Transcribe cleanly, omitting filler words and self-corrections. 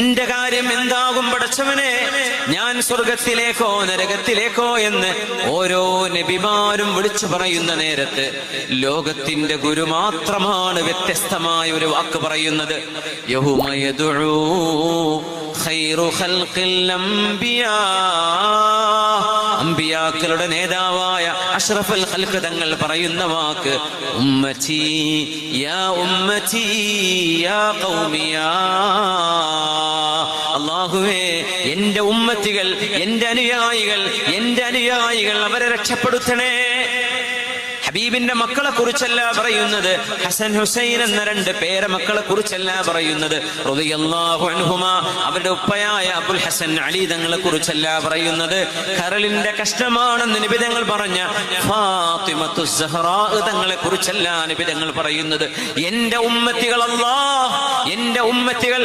എന്റെ കാര്യം എന്താകും പടച്ചവനെ, ഞാൻ സ്വർഗത്തിലേക്കോ നരകത്തിലേക്കോ എന്ന് ഓരോ നബിമാരും വിളിച്ചു പറയുന്ന നേരത്ത് ലോകത്തിന്റെ ഗുരു മാത്രമാണ് വ്യത്യസ്തമായ ഒരു വാക്ക് പറയുന്നത്. യൗമ യദ്ഉ ഖൈറു ഖൽഖിൽ അംബിയാ, അംബിയാക്കളുടെ നേതാവായ അഷ്റഫുൽ ഖൽഖ് തങ്ങൾ പറയുന്ന വാക്ക് ഉമ്മത്തി യാ ഉമ്മത്തി യാ ഖൗമി യാ അല്ലാഹുവേ, എന്റെ ഉമ്മത്തികൾ, എന്റെ അനുയായികൾ അവരെ രക്ഷപ്പെടുത്തണേ. ഹബീബിന്റെ മക്കളെ കുറിച്ചല്ല പറയുന്നത്, ഹസൻ ഹുസൈൻ എന്ന രണ്ട് പേരമക്കളെ കുറിച്ചല്ല പറയുന്നത്, റളിയല്ലാഹു അൻഹുമാ അവരുടെ ഉപ്പയായ അബുൽ ഹസൻ അലി തങ്ങളെ കുറിച്ചല്ല പറയുന്നത്, കരളിന്റെ കഷ്ടമാണെന്ന് നബി തങ്ങൾ പറഞ്ഞ ഫാത്തിമത്തു സഹ്റാ തങ്ങളെ കുറിച്ചല്ല നബി തങ്ങൾ പറയുന്നത്. എന്റെ ഉമ്മത്തികൾ, അല്ലാഹ് എന്റെ ഉമ്മത്തികൾ